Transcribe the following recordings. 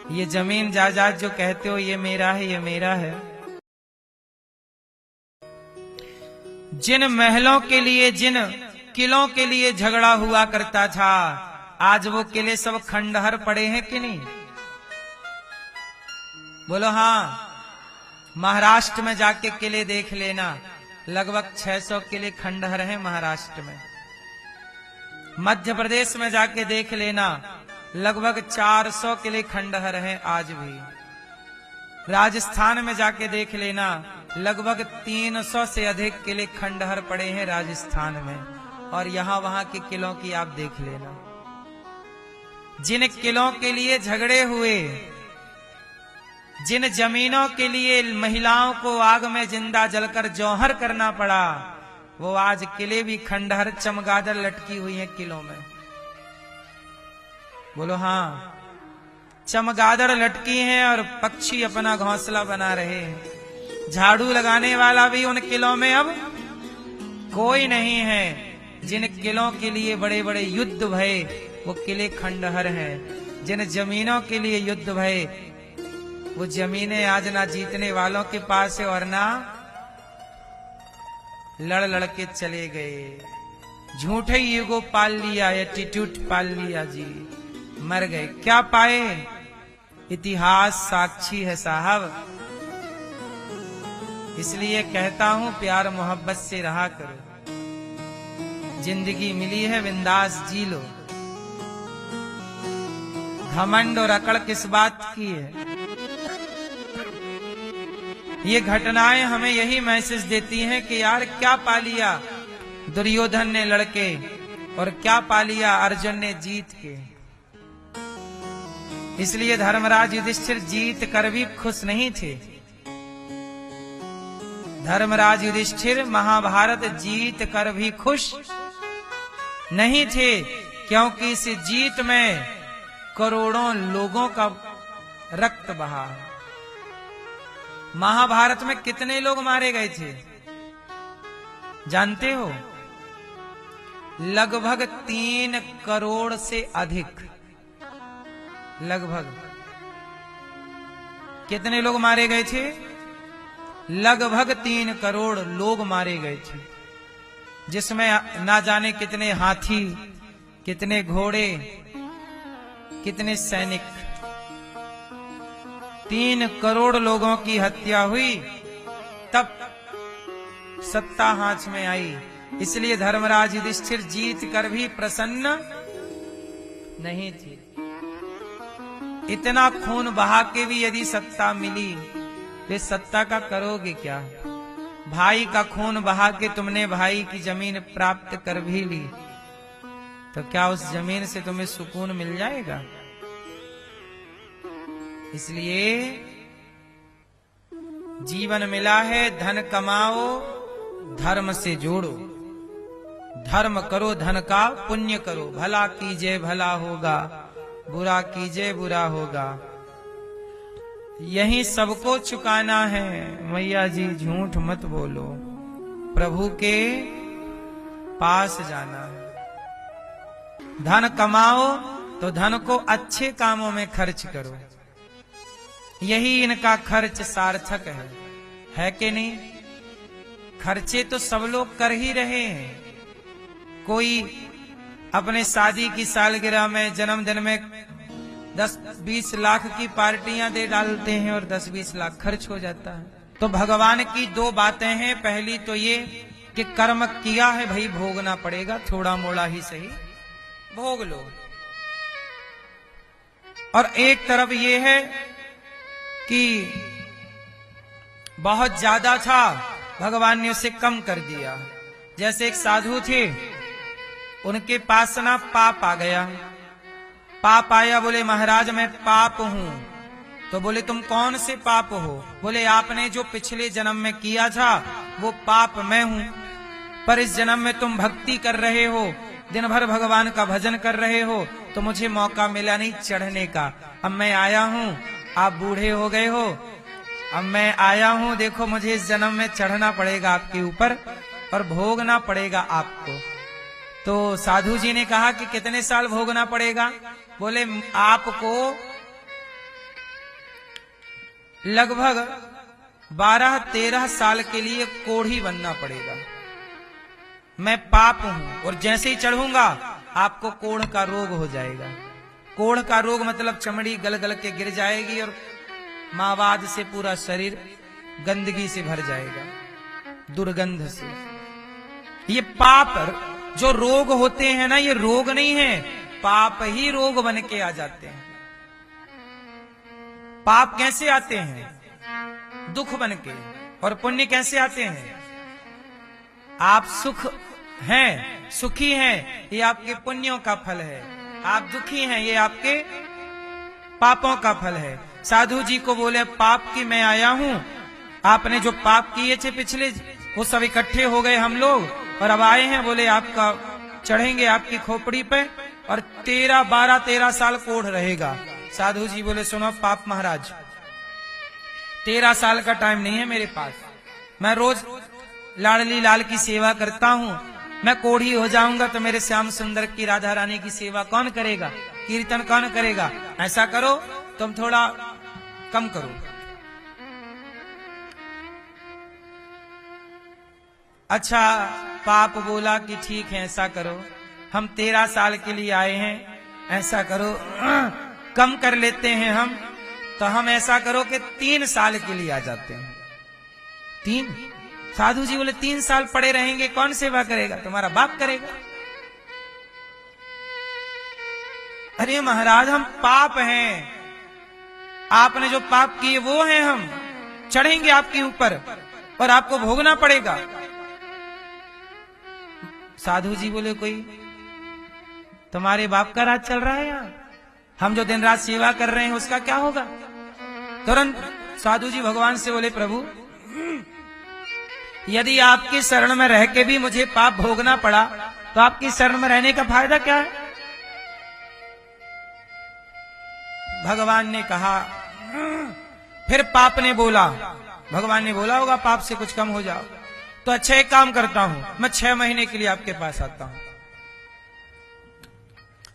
ये जमीन जायदाद जो कहते हो ये मेरा है, ये मेरा है। जिन महलों के लिए, जिन किलों के लिए झगड़ा हुआ करता था, आज वो किले सब खंडहर पड़े हैं कि नहीं? बोलो हाँ। महाराष्ट्र में जाके किले देख लेना, लगभग 600 किले खंडहर हैं महाराष्ट्र में। मध्य प्रदेश में जाके देख लेना, लगभग 400 किले खंडहर हैं आज भी। राजस्थान में जाके देख लेना, लगभग 300 से अधिक किले खंडहर पड़े हैं राजस्थान में। और यहां वहां के किलों की आप देख लेना। जिन किलों के लिए झगड़े हुए, जिन जमीनों के लिए महिलाओं को आग में जिंदा जलकर जौहर करना पड़ा, वो आज किले भी खंडहर, चमगादड़ लटकी हुई हैं किलों में। बोलो हाँ। चमगादड़ लटकी हैं और पक्षी अपना घोंसला बना रहे हैं। झाड़ू लगाने वाला भी उन किलों में अब कोई नहीं है। जिन किलों के लिए बड़े बड़े युद्ध भये, वो किले खंडहर हैं। जिन जमीनों के लिए युद्ध भये, वो जमीनें आज ना जीतने वालों के पास है और ना लड़ लड़ के चले गए। झूठे ईगो पाल लिया, एटीट्यूड पाल लिया जी, मर गए। क्या पाए? इतिहास साक्षी है साहब। इसलिए कहता हूं प्यार मोहब्बत से रहा करो। जिंदगी मिली है बिंदास जी लो। घमंड और अकड़ किस बात की है? ये घटनाएं हमें यही मैसेज देती हैं कि यार क्या पा लिया दुर्योधन ने लड़के, और क्या पा लिया अर्जुन ने जीत के। इसलिए धर्मराज युधिष्ठिर जीत कर भी खुश नहीं थे। धर्मराज युधिष्ठिर महाभारत जीत कर भी खुश नहीं थे, क्योंकि इस जीत में करोड़ों लोगों का रक्त बहा। महाभारत में कितने लोग मारे गए थे जानते हो? लगभग 3 करोड़ से अधिक। लगभग कितने लोग मारे गए थे? लगभग 3 करोड़ लोग मारे गए थे, जिसमें ना जाने कितने हाथी, कितने घोड़े, कितने सैनिक। 3 करोड़ लोगों की हत्या हुई, तब सत्ता हाथ में आई। इसलिए धर्मराज युधिष्ठिर जीत कर भी प्रसन्न नहीं थे। इतना खून बहा के भी यदि सत्ता मिली, वे सत्ता का करोगे क्या? भाई का खून बहा के तुमने भाई की जमीन प्राप्त कर भी ली, तो क्या उस जमीन से तुम्हें सुकून मिल जाएगा? इसलिए जीवन मिला है, धन कमाओ, धर्म से जोड़ो। धर्म करो, धन का पुण्य करो। भला कीजिए भला होगा, बुरा कीजिए बुरा होगा। यही सबको चुकाना है। मैया जी झूठ मत बोलो, प्रभु के पास जाना है। धन कमाओ तो धन को अच्छे कामों में खर्च करो। यही इनका खर्च सार्थक है कि नहीं? खर्चे तो सब लोग कर ही रहे हैं। कोई अपने शादी की सालगिरह में, जन्मदिन में 10-20 लाख की पार्टियां दे डालते हैं और 10-20 लाख खर्च हो जाता है। तो भगवान की 2 बातें हैं। पहली तो ये कि कर्म किया है भाई, भोगना पड़ेगा, थोड़ा मोड़ा ही सही भोग लो। और एक तरफ ये है कि बहुत ज्यादा था, भगवान ने उसे कम कर दिया। जैसे एक साधु थे, उनके पास ना पाप आ गया। पाप आया, बोले महाराज मैं पाप हूं। तो बोले तुम कौन से पाप हो? बोले आपने जो पिछले जन्म में किया था वो पाप मैं हूं, पर इस जन्म में तुम भक्ति कर रहे हो, दिन भर भगवान का भजन कर रहे हो, तो मुझे मौका मिला नहीं चढ़ने का। अब मैं आया हूं, आप बूढ़े हो गए हो, अब मैं आया हूं, देखो मुझे इस जन्म में चढ़ना पड़ेगा आपके ऊपर और भोगना पड़ेगा आपको। तो साधु जी ने कहा कि कितने साल भोगना पड़ेगा? बोले आपको लगभग 12-13 साल के लिए कोढ़ी बनना पड़ेगा। मैं पाप हूं और जैसे ही चढ़ूंगा आपको कोढ़ का रोग हो जाएगा। कोढ़ का रोग मतलब चमड़ी गल गल के गिर जाएगी और मावाद से पूरा शरीर गंदगी से भर जाएगा, दुर्गंध से। ये पाप जो रोग होते हैं ना, ये रोग नहीं है, पाप ही रोग बन के आ जाते हैं। पाप कैसे आते हैं? दुख बन के। और पुण्य कैसे आते हैं? आप सुख हैं, सुखी हैं, ये आपके पुण्यों का फल है। आप दुखी हैं, ये आपके पापों का फल है। साधु जी को बोले पाप की मैं आया हूं, आपने जो पाप किए थे पिछले, वो सब इकट्ठे हो गए हम लोग और अब आए हैं। बोले आपका चढ़ेंगे आपकी खोपड़ी पे और 12-13 साल कोढ़ रहेगा। साधु जी बोले सुनो पाप महाराज, 13 साल का टाइम नहीं है मेरे पास। मैं रोज लाडली लाल की सेवा करता हूँ। मैं कोढ़ी हो जाऊंगा तो मेरे श्याम सुंदर की, राधा रानी की सेवा कौन करेगा? कीर्तन कौन करेगा? ऐसा करो तुम थोड़ा कम करो। अच्छा पाप बोला कि ठीक है ऐसा करो, हम 13 साल के लिए आए हैं, ऐसा करो कम कर लेते हैं हम। तो हम ऐसा करो कि 3 साल के लिए आ जाते हैं। 3? साधु जी बोले 3 साल पड़े रहेंगे कौन सेवा करेगा? तुम्हारा बाप करेगा। अरे महाराज हम पाप हैं, आपने जो पाप किए वो हैं, हम चढ़ेंगे आपके ऊपर और आपको भोगना पड़ेगा। साधु जी बोले कोई तुम्हारे बाप का राज चल रहा है यहाँ, हम जो दिन रात सेवा कर रहे हैं उसका क्या होगा? तुरंत साधु जी भगवान से बोले प्रभु यदि आपकी शरण में रह के भी मुझे पाप भोगना पड़ा तो आपकी शरण में रहने का फायदा क्या है? भगवान ने कहा, फिर पाप ने बोला, भगवान ने बोला होगा पाप से कुछ कम हो जाओ। तो अच्छा एक काम करता हूं, मैं 6 महीने के लिए आपके पास आता हूं।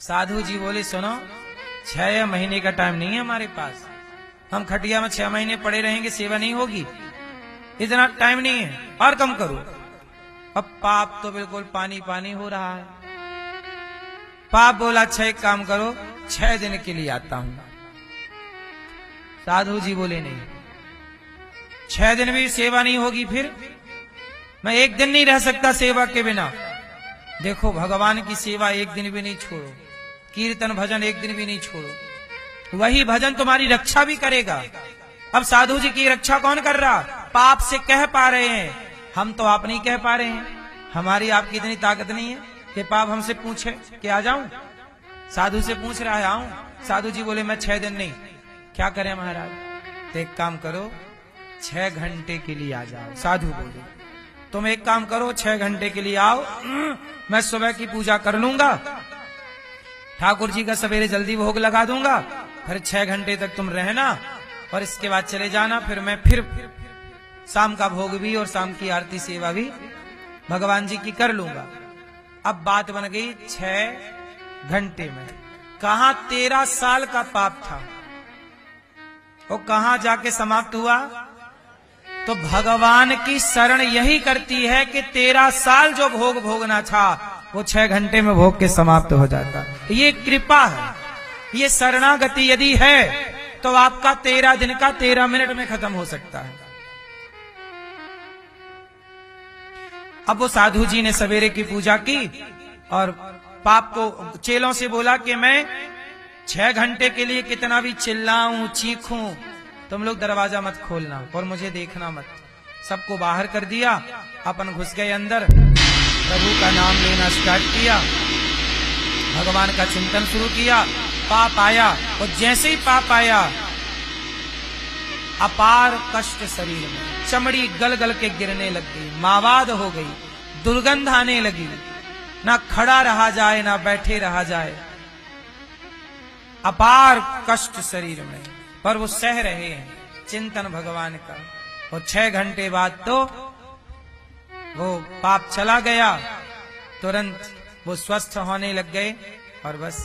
साधु जी बोले सुनो 6 महीने का टाइम नहीं है हमारे पास, हम खटिया में 6 महीने पड़े रहेंगे, सेवा नहीं होगी, इतना टाइम नहीं है, और कम करो। अब पाप तो बिल्कुल पानी पानी हो रहा है। पाप बोला अच्छा एक काम करो 6 दिन के लिए आता हूं। साधु जी बोले नहीं, 6 दिन भी सेवा नहीं होगी, फिर मैं 1 दिन नहीं रह सकता सेवा के बिना। देखो भगवान की सेवा 1 दिन भी नहीं छोड़ो, कीर्तन भजन 1 दिन भी नहीं छोड़ो, वही भजन तुम्हारी रक्षा भी करेगा। अब साधु जी की रक्षा कौन कर रहा? पाप से कह पा रहे हैं, हम तो आप नहीं कह पा रहे हैं। हमारी आपकी इतनी ताकत नहीं है कि पाप हमसे पूछे कि आ जाऊं। साधु से पूछ रहा है आऊं। साधु जी बोले मैं 6 दिन नहीं। क्या करें महाराज? तो एक काम करो 6 घंटे के लिए आ जाओ। साधु बोले तुम एक काम करो 6 घंटे के लिए आओ, मैं सुबह की पूजा कर लूंगा, ठाकुर जी का सवेरे जल्दी भोग लगा दूंगा, फिर 6 घंटे तक तुम रहना और इसके बाद चले जाना। फिर मैं फिर शाम का भोग भी और शाम की आरती सेवा भी भगवान जी की कर लूंगा। अब बात बन गई 6 घंटे में। कहां 13 साल का पाप था वो कहां जाके समाप्त हुआ? तो भगवान की शरण यही करती है कि 13 साल जो भोग भोगना था वो 6 घंटे में भोग के समाप्त हो जाता। ये कृपा है, ये शरणागति यदि है तो आपका 13 दिन का 13 मिनट में खत्म हो सकता है। अब वो साधु जी ने सवेरे की पूजा की और पाप को चेलों से बोला कि मैं 6 घंटे के लिए कितना भी चिल्लाऊं चीखूं, तुम लोग दरवाजा मत खोलना और मुझे देखना मत। सबको बाहर कर दिया, अपन घुस गए अंदर, प्रभु का नाम लेना स्टार्ट किया, भगवान का चिंतन शुरू किया। पाप आया और जैसे ही पाप आया अपार कष्ट शरीर में, चमड़ी गल गल के गिरने लग गई, मावाद हो गई, दुर्गंध आने लगी, ना खड़ा रहा जाए ना बैठे रहा जाए, अपार कष्ट शरीर में। पर वो सह रहे हैं चिंतन भगवान का। और 6 घंटे बाद तो वो पाप चला गया, तुरंत वो स्वस्थ होने लग गए और बस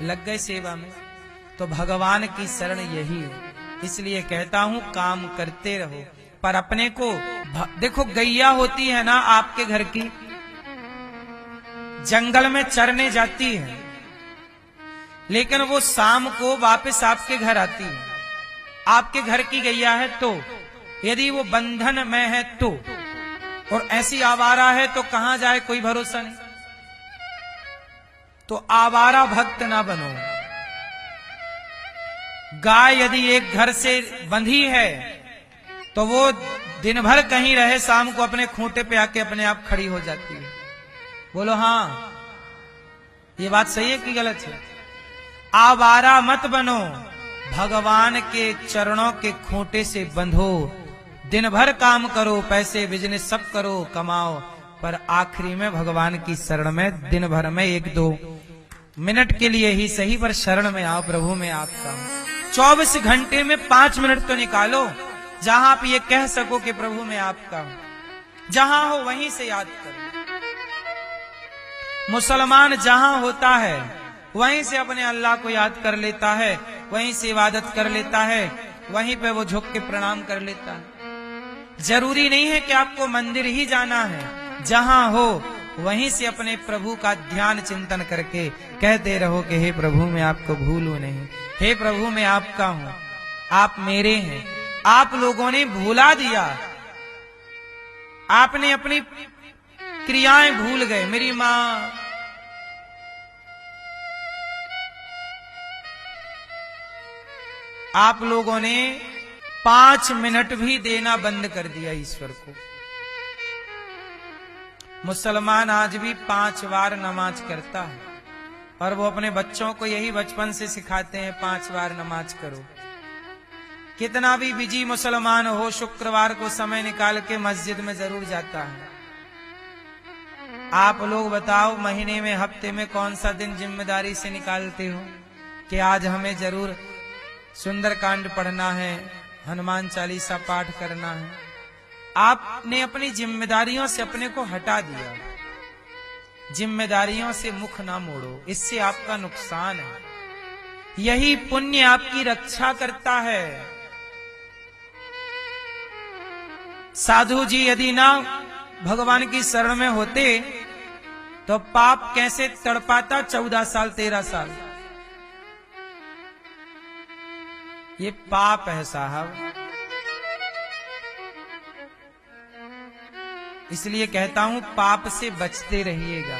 लग गए सेवा में। तो भगवान की शरण यही है। इसलिए कहता हूं काम करते रहो, पर अपने को देखो, गैया होती है ना आपके घर की, जंगल में चरने जाती है, लेकिन वो शाम को वापस आपके घर आती है। आपके घर की गैया है तो, यदि वो बंधन में है तो, और ऐसी आवारा है तो कहां जाए कोई भरोसा नहीं। तो आवारा भक्त ना बनो। गाय यदि एक घर से बंधी है तो वो दिन भर कहीं रहे, शाम को अपने खूंटे पे आके अपने आप खड़ी हो जाती है। बोलो हाँ, ये बात सही है कि गलत है? आवारा मत बनो, भगवान के चरणों के खूंटे से बंधो। दिन भर काम करो, पैसे बिजनेस सब करो, कमाओ, पर आखिरी में भगवान की शरण में दिन भर में 1-2 मिनट के लिए ही सही पर शरण में आओ, प्रभु में आपका। 24 घंटे में 5 मिनट तो निकालो, जहां आप ये कह सको कि प्रभु में आपका हूं। जहां हो वहीं से याद करो। मुसलमान जहां होता है वहीं से अपने अल्लाह को याद कर लेता है, वहीं से इबादत कर लेता है, वहीं पे वो झुक के प्रणाम कर लेता है। जरूरी नहीं है कि आपको मंदिर ही जाना है, जहां हो वहीं से अपने प्रभु का ध्यान चिंतन करके कहते रहो कि हे प्रभु मैं आपको भूलूं नहीं, हे प्रभु मैं आपका हूं, आप मेरे हैं। आप लोगों ने भूला दिया, आपने अपनी क्रियाएं भूल गए। मेरी मां, आप लोगों ने 5 मिनट भी देना बंद कर दिया ईश्वर को। मुसलमान आज भी 5 बार नमाज करता है, और वो अपने बच्चों को यही बचपन से सिखाते हैं, 5 बार नमाज करो। कितना भी बिजी मुसलमान हो, शुक्रवार को समय निकाल के मस्जिद में जरूर जाता है। आप लोग बताओ, महीने में हफ्ते में कौन सा दिन जिम्मेदारी से निकालते हो कि आज हमें जरूर सुंदरकांड पढ़ना है, हनुमान चालीसा पाठ करना है? आपने अपनी जिम्मेदारियों से अपने को हटा दिया। जिम्मेदारियों से मुख ना मोड़ो, इससे आपका नुकसान है। यही पुण्य आपकी रक्षा करता है। साधु जी यदि ना भगवान की शरण में होते तो पाप कैसे तड़पाता 14 साल 13 साल। ये पाप है साहब। इसलिए कहता हूं पाप से बचते रहिएगा,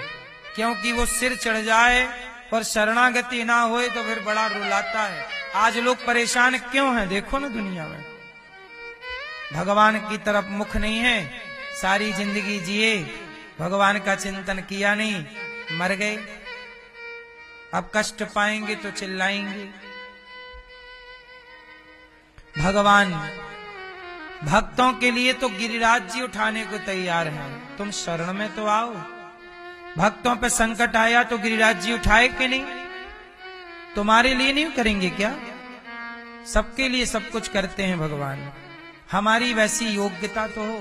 क्योंकि वो सिर चढ़ जाए और शरणागति ना होए तो फिर बड़ा रुलाता है। आज लोग परेशान क्यों हैं? देखो ना दुनिया में, भगवान की तरफ मुख नहीं है, सारी जिंदगी जिए, भगवान का चिंतन किया नहीं, मर गए। अब कष्ट पाएंगे तो चिल्लाएंगे। भगवान भक्तों के लिए तो गिरिराज जी उठाने को तैयार हैं। तुम शरण में तो आओ। भक्तों पे संकट आया तो गिरिराज जी उठाए कि नहीं? तुम्हारे लिए नहीं करेंगे क्या? सबके लिए सब कुछ करते हैं भगवान। हमारी वैसी योग्यता तो हो।